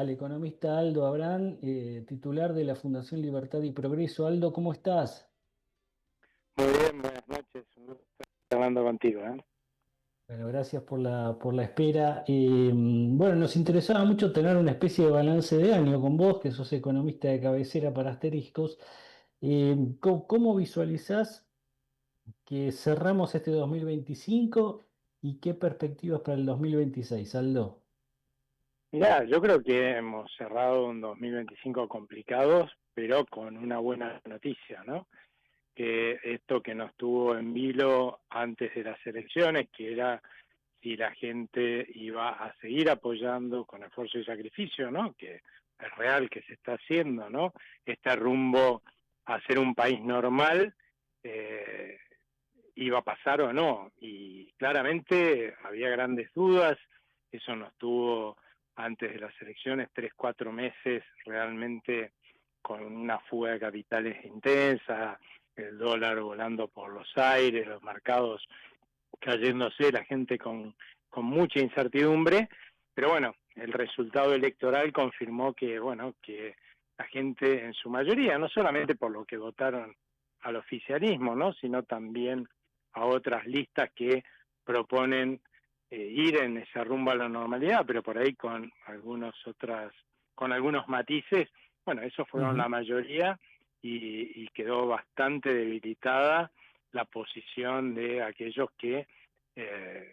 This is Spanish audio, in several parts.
al economista Aldo Abrán, titular de la Fundación Libertad y Progreso. Aldo, ¿cómo estás? Muy bien, buenas noches. Un gusto estar hablando contigo, ¿eh? Bueno, gracias por la espera. Bueno, nos interesaba mucho tener una especie de balance de año con vos, que sos economista de cabecera para asteriscos. ¿Cómo visualizás que cerramos este 2025 y qué perspectivas para el 2026, Aldo? Mirá, yo creo que hemos cerrado un 2025 complicados, pero con una buena noticia, ¿no? Que esto que nos tuvo en vilo antes de las elecciones, que era si la gente iba a seguir apoyando con esfuerzo y sacrificio, ¿no? Que es real que se está haciendo, ¿no? Este rumbo a ser un país normal, eh, iba a pasar o no. Y claramente había grandes dudas, eso nos tuvo antes de las elecciones 3, 4 meses realmente con una fuga de capitales intensa, el dólar volando por los aires, los mercados cayéndose, la gente con mucha incertidumbre, pero bueno, el resultado electoral confirmó que, bueno, que la gente en su mayoría, no solamente por lo que votaron al oficialismo, ¿no? Sino también a otras listas que proponen ir en ese rumbo a la normalidad, pero por ahí con algunos matices, bueno, esos fueron la mayoría y quedó bastante debilitada la posición de aquellos que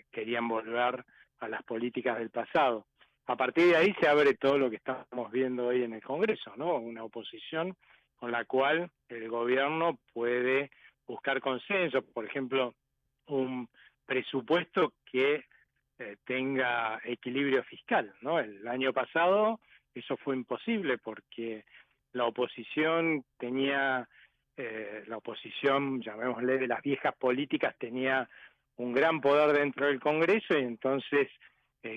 querían volver a las políticas del pasado. A partir de ahí se abre todo lo que estamos viendo hoy en el Congreso, ¿no? Una oposición con la cual el gobierno puede buscar consenso, por ejemplo, un presupuesto que tenga equilibrio fiscal, ¿no? El año pasado eso fue imposible porque la oposición tenía, la oposición, llamémosle de las viejas políticas, tenía un gran poder dentro del Congreso y entonces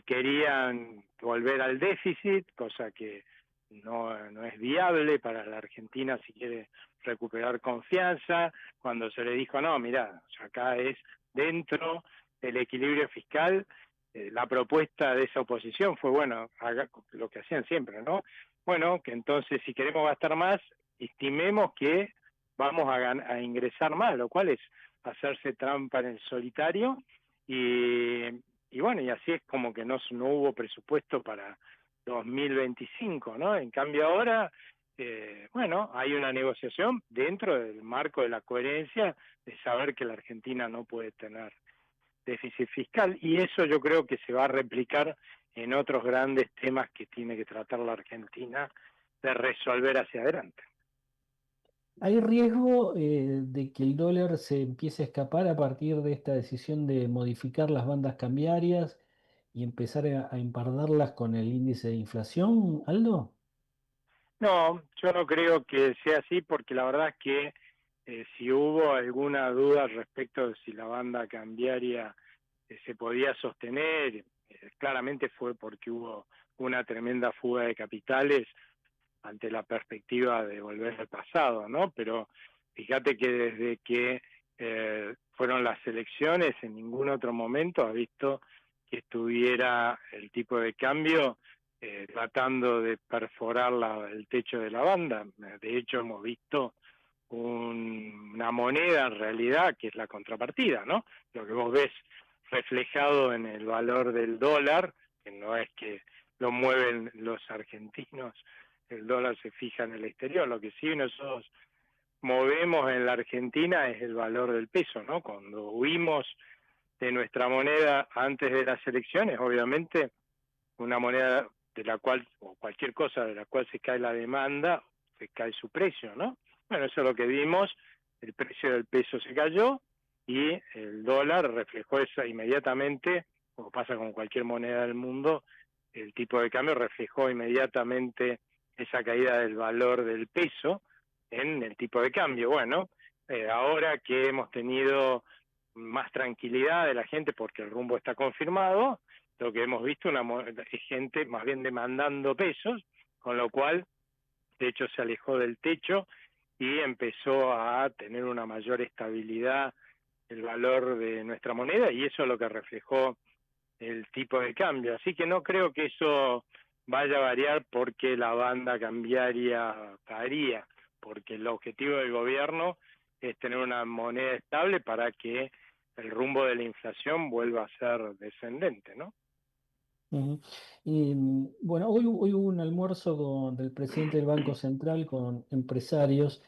querían volver al déficit, cosa que no es viable para la Argentina si quiere recuperar confianza. Cuando se le dijo, no, mira, acá es dentro del equilibrio fiscal, la propuesta de esa oposición fue, bueno, haga lo que hacían siempre, ¿no? Bueno, que entonces si queremos gastar más, estimemos que vamos a ingresar más, lo cual es hacerse trampa en el solitario y, y bueno, y así es como que no hubo presupuesto para 2025, ¿no? En cambio ahora, bueno, hay una negociación dentro del marco de la coherencia de saber que la Argentina no puede tener déficit fiscal y eso yo creo que se va a replicar en otros grandes temas que tiene que tratar la Argentina de resolver hacia adelante. ¿Hay riesgo de que el dólar se empiece a escapar a partir de esta decisión de modificar las bandas cambiarias y empezar a empardarlas con el índice de inflación, Aldo? No, yo no creo que sea así porque la verdad es que si hubo alguna duda respecto de si la banda cambiaria se podía sostener, claramente fue porque hubo una tremenda fuga de capitales ante la perspectiva de volver al pasado, ¿no? Pero fíjate que desde que fueron las elecciones, en ningún otro momento ha visto que estuviera el tipo de cambio tratando de perforar el techo de la banda. De hecho, hemos visto una moneda en realidad que es la contrapartida, ¿no? Lo que vos ves reflejado en el valor del dólar, que no es que lo mueven los argentinos, el dólar se fija en el exterior, lo que sí nosotros movemos en la Argentina es el valor del peso, ¿no? Cuando huimos de nuestra moneda antes de las elecciones, obviamente una moneda de la cual, o cualquier cosa de la cual se cae la demanda, se cae su precio, ¿no? Bueno, eso es lo que vimos, el precio del peso se cayó y el dólar reflejó eso inmediatamente, como pasa con cualquier moneda del mundo, el tipo de cambio reflejó inmediatamente esa caída del valor del peso en el tipo de cambio. Bueno, ahora que hemos tenido más tranquilidad de la gente porque el rumbo está confirmado, lo que hemos visto es gente más bien demandando pesos, con lo cual, de hecho, se alejó del techo y empezó a tener una mayor estabilidad el valor de nuestra moneda y eso es lo que reflejó el tipo de cambio. Así que no creo que eso vaya a variar porque la banda cambiaria varía, porque el objetivo del gobierno es tener una moneda estable para que el rumbo de la inflación vuelva a ser descendente, ¿no? Ujú. Y bueno, hoy hubo un almuerzo del presidente del Banco Central con empresarios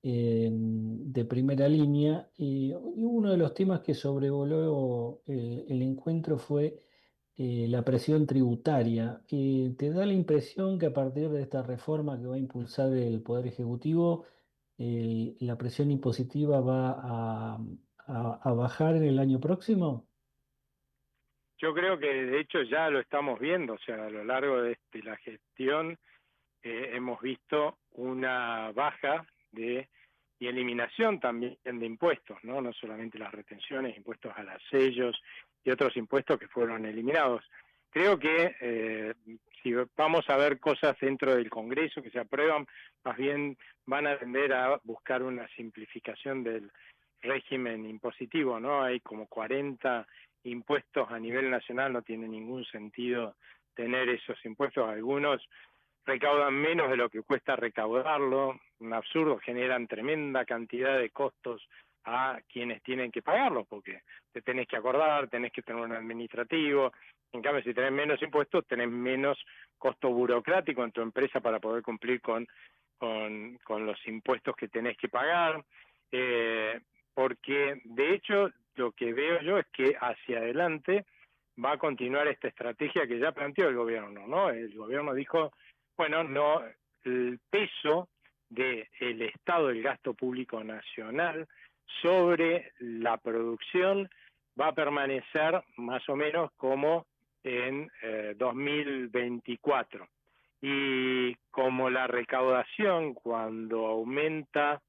de primera línea y uno de los temas que sobrevoló el encuentro fue la presión tributaria. ¿Te da la impresión que a partir de esta reforma que va a impulsar el Poder Ejecutivo, la presión impositiva va a bajar en el año próximo? Yo creo que de hecho ya lo estamos viendo, o sea, a lo largo de la gestión hemos visto una baja y eliminación también de impuestos, ¿no? No solamente las retenciones, impuestos a los sellos y otros impuestos que fueron eliminados. Creo que si vamos a ver cosas dentro del Congreso que se aprueban, más bien van a tender a buscar una simplificación del régimen impositivo, ¿no? Hay como 40 impuestos a nivel nacional, no tiene ningún sentido tener esos impuestos, algunos recaudan menos de lo que cuesta recaudarlo, un absurdo, generan tremenda cantidad de costos a quienes tienen que pagarlo, porque te tenés que acordar, tenés que tener un administrativo, en cambio si tenés menos impuestos, tenés menos costo burocrático en tu empresa para poder cumplir con los impuestos que tenés que pagar, porque de hecho lo que veo yo es que hacia adelante va a continuar esta estrategia que ya planteó el gobierno, ¿no? El gobierno dijo, bueno, no, el peso del Estado del gasto público nacional sobre la producción va a permanecer más o menos como en 2024. Y como la recaudación, cuando aumenta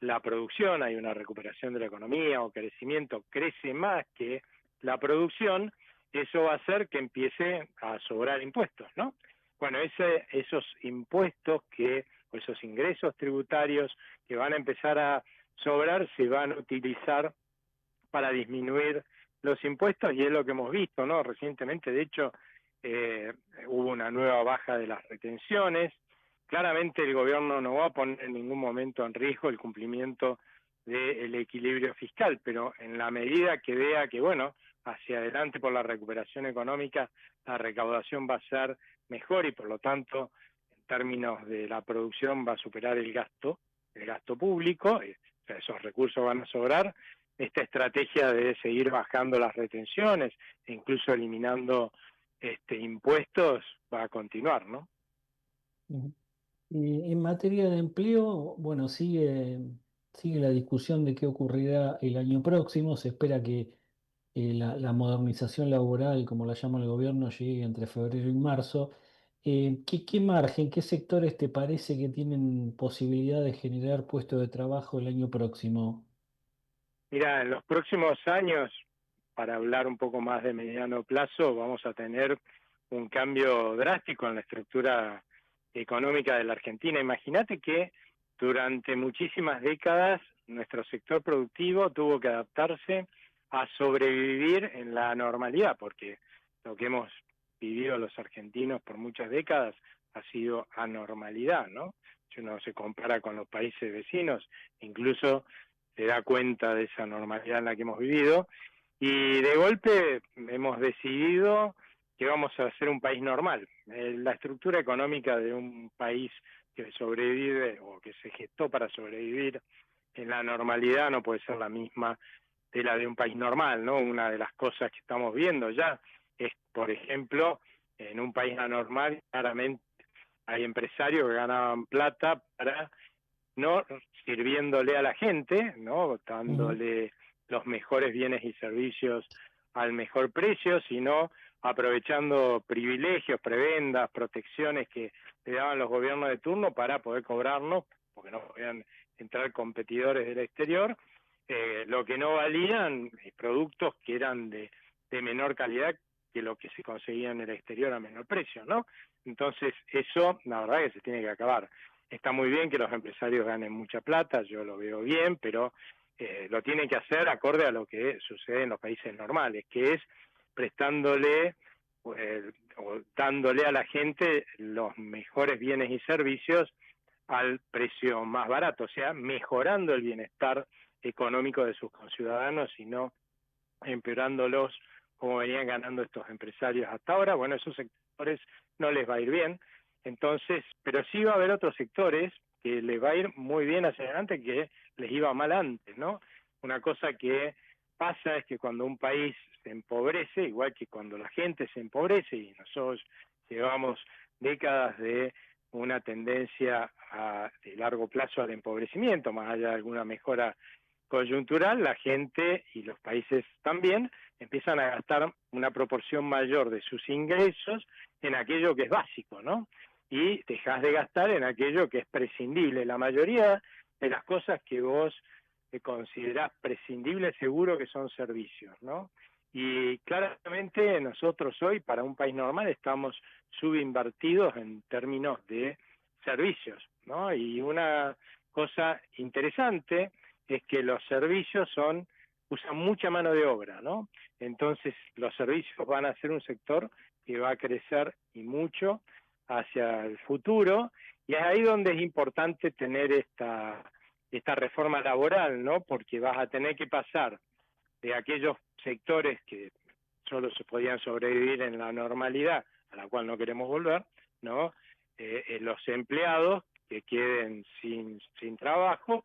la producción, hay una recuperación de la economía o crecimiento, crece más que la producción, eso va a hacer que empiece a sobrar impuestos, ¿no? Bueno, esos impuestos o esos ingresos tributarios que van a empezar a sobrar se van a utilizar para disminuir los impuestos y es lo que hemos visto, ¿no? Recientemente, de hecho, hubo una nueva baja de las retenciones. Claramente el gobierno no va a poner en ningún momento en riesgo el cumplimiento del equilibrio fiscal, pero en la medida que vea que, bueno, hacia adelante por la recuperación económica, la recaudación va a ser mejor y por lo tanto, en términos de la producción, va a superar el gasto público, o sea, esos recursos van a sobrar, esta estrategia de seguir bajando las retenciones e incluso eliminando impuestos va a continuar, ¿no? Ujú. Y en materia de empleo, bueno, sigue la discusión de qué ocurrirá el año próximo. Se espera que la modernización laboral, como la llama el gobierno, llegue entre febrero y marzo. ¿Qué margen, qué sectores te parece que tienen posibilidad de generar puestos de trabajo el año próximo? Mira, en los próximos años, para hablar un poco más de mediano plazo, vamos a tener un cambio drástico en la estructura económica de la Argentina. Imagínate que durante muchísimas décadas nuestro sector productivo tuvo que adaptarse a sobrevivir en la normalidad, porque lo que hemos vivido los argentinos por muchas décadas ha sido anormalidad, ¿no? Si uno se compara con los países vecinos, incluso se da cuenta de esa normalidad en la que hemos vivido y de golpe hemos decidido que vamos a ser un país normal. La estructura económica de un país que sobrevive o que se gestó para sobrevivir en la normalidad no puede ser la misma de la de un país normal, ¿no? Una de las cosas que estamos viendo ya es, por ejemplo, en un país anormal, claramente hay empresarios que ganaban plata para no sirviéndole a la gente, no Ujú. dándole los mejores bienes y servicios al mejor precio, sino aprovechando privilegios, prebendas, protecciones que le daban los gobiernos de turno para poder cobrarnos, porque no podían entrar competidores del exterior, lo que no valían productos que eran de menor calidad que lo que se conseguía en el exterior a menor precio, ¿no? Entonces eso, la verdad que se tiene que acabar. Está muy bien que los empresarios ganen mucha plata, yo lo veo bien, pero lo tienen que hacer acorde a lo que sucede en los países normales, que es prestándole o dándole a la gente los mejores bienes y servicios al precio más barato, o sea, mejorando el bienestar económico de sus conciudadanos y no empeorándolos como venían ganando estos empresarios hasta ahora. Bueno, esos sectores no les va a ir bien, entonces, pero sí va a haber otros sectores que les va a ir muy bien hacia adelante, que les iba mal antes, ¿no? Una cosa que pasa es que cuando un país se empobrece, igual que cuando la gente se empobrece, y nosotros llevamos décadas de una tendencia de largo plazo al empobrecimiento, más allá de alguna mejora coyuntural, la gente y los países también empiezan a gastar una proporción mayor de sus ingresos en aquello que es básico, ¿no? Y dejas de gastar en aquello que es prescindible. La mayoría de las cosas que vos considerás prescindibles seguro que son servicios, ¿no? Y claramente nosotros hoy, para un país normal, estamos subinvertidos en términos de servicios, ¿no? Y una cosa interesante es que los servicios usan mucha mano de obra, ¿no? Entonces los servicios van a ser un sector que va a crecer y mucho hacia el futuro, y es ahí donde es importante tener esta reforma laboral, ¿no? Porque vas a tener que pasar de aquellos sectores que solo se podían sobrevivir en la normalidad, a la cual no queremos volver, ¿no? Los empleados que queden sin trabajo,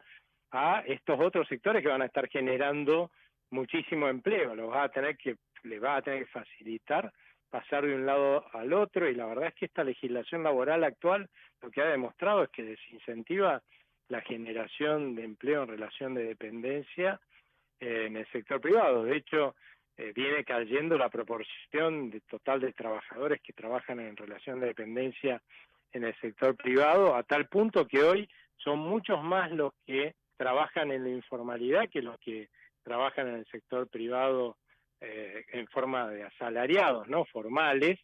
a estos otros sectores que van a estar generando muchísimo empleo. Les va a tener que facilitar pasar de un lado al otro, y la verdad es que esta legislación laboral actual lo que ha demostrado es que desincentiva la generación de empleo en relación de dependencia en el sector privado. De hecho, viene cayendo la proporción total de trabajadores que trabajan en relación de dependencia en el sector privado, a tal punto que hoy son muchos más los que trabajan en la informalidad que los que trabajan en el sector privado en forma de asalariados, ¿no? Formales,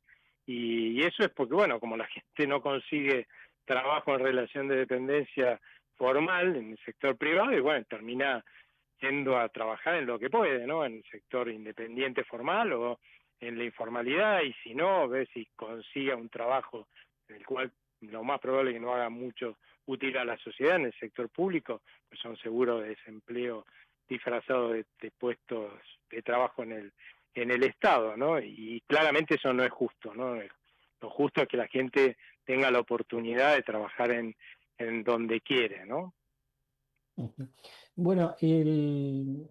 y eso es porque, bueno, como la gente no consigue trabajo en relación de dependencia formal en el sector privado, y bueno, termina yendo a trabajar en lo que puede, ¿no? En el sector independiente formal o en la informalidad, y si no, ver si consigue un trabajo en el cual lo más probable es que no haga mucho útil a la sociedad en el sector público, pues son seguros de desempleo disfrazado de puestos de trabajo en el Estado, ¿no? Y claramente eso no es justo, ¿no? Lo justo es que la gente tenga la oportunidad de trabajar en donde quiere, ¿no? Ujú. Bueno, el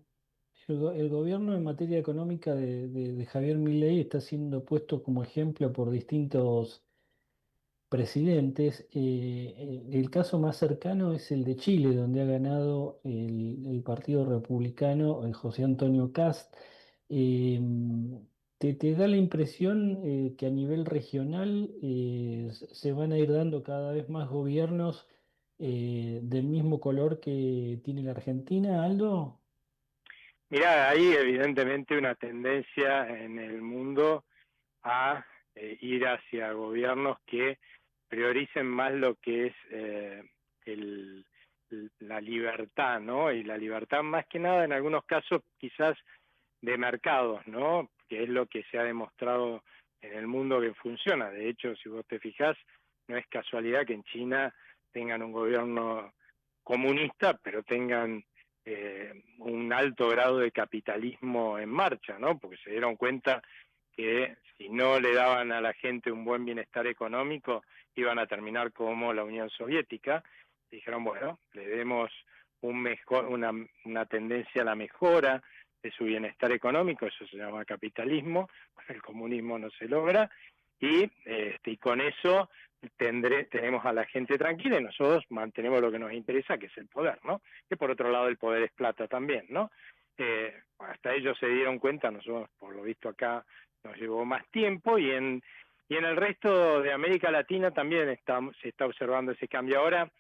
gobierno en materia económica de Javier Milei está siendo puesto como ejemplo por distintos presidentes. El caso más cercano es el de Chile, donde ha ganado el Partido Republicano, José Antonio Kast. Eh, ¿te da la impresión que a nivel regional se van a ir dando cada vez más gobiernos del mismo color que tiene la Argentina, Aldo? Mirá, hay evidentemente una tendencia en el mundo a ir hacia gobiernos que prioricen más lo que es el, la libertad, ¿no? Y la libertad más que nada en algunos casos quizás de mercados, ¿no? Que es lo que se ha demostrado en el mundo que funciona. De hecho, si vos te fijás, no es casualidad que en China tengan un gobierno comunista, pero tengan un alto grado de capitalismo en marcha, ¿no? Porque se dieron cuenta que si no le daban a la gente un buen bienestar económico, iban a terminar como la Unión Soviética. Y dijeron, bueno, le demos una tendencia a la mejora de su bienestar económico, eso se llama capitalismo. Bueno, el comunismo no se logra, y con eso tenemos a la gente tranquila, y nosotros mantenemos lo que nos interesa, que es el poder, ¿no? Que por otro lado el poder es plata también, ¿no? Hasta ellos se dieron cuenta, nosotros por lo visto acá nos llevó más tiempo, y en el resto de América Latina también se está observando ese cambio. Ahora,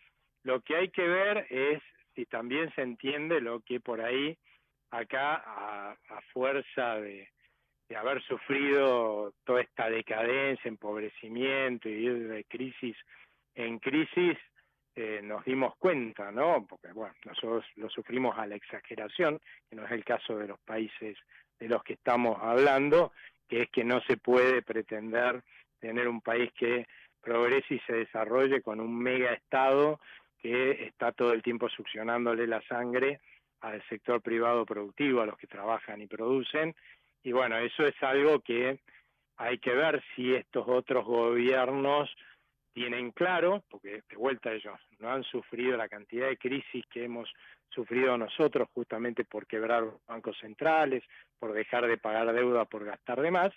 lo que hay que ver es si también se entiende lo que por ahí acá, a fuerza de haber sufrido toda esta decadencia, empobrecimiento y ir de crisis en crisis, nos dimos cuenta, ¿no? Porque, bueno, nosotros lo sufrimos a la exageración, que no es el caso de los países de los que estamos hablando, que es que no se puede pretender tener un país que progrese y se desarrolle con un mega estado que está todo el tiempo succionándole la sangre al sector privado productivo, a los que trabajan y producen. Y bueno, eso es algo que hay que ver si estos otros gobiernos tienen claro, porque de vuelta ellos no han sufrido la cantidad de crisis que hemos sufrido nosotros justamente por quebrar bancos centrales, por dejar de pagar deuda, por gastar de más,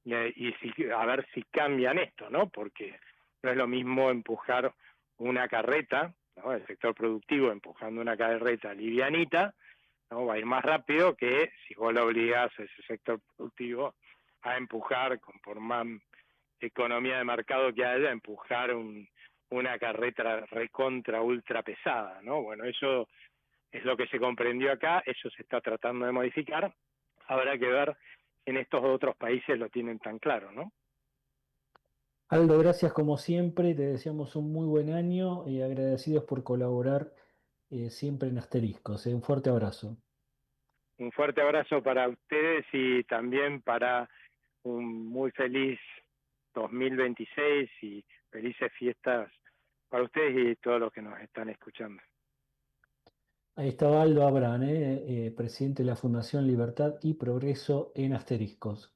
y a ver si cambian esto, ¿no? Porque no es lo mismo empujar una carreta, ¿no? El sector productivo empujando una carreta livianita, ¿no? Va a ir más rápido que si vos lo obligás a ese sector productivo a empujar, por más economía de mercado que haya, empujar una carreta recontra ultra pesada, ¿no? Bueno, eso es lo que se comprendió acá, eso se está tratando de modificar, habrá que ver si en estos otros países lo tienen tan claro, ¿no? Aldo, gracias como siempre, te deseamos un muy buen año y agradecidos por colaborar siempre en Asteriscos. Un fuerte abrazo. Un fuerte abrazo para ustedes y también para un muy feliz 2026 y felices fiestas para ustedes y todos los que nos están escuchando. Ahí estaba Aldo Abrán, presidente de la Fundación Libertad y Progreso en Asteriscos.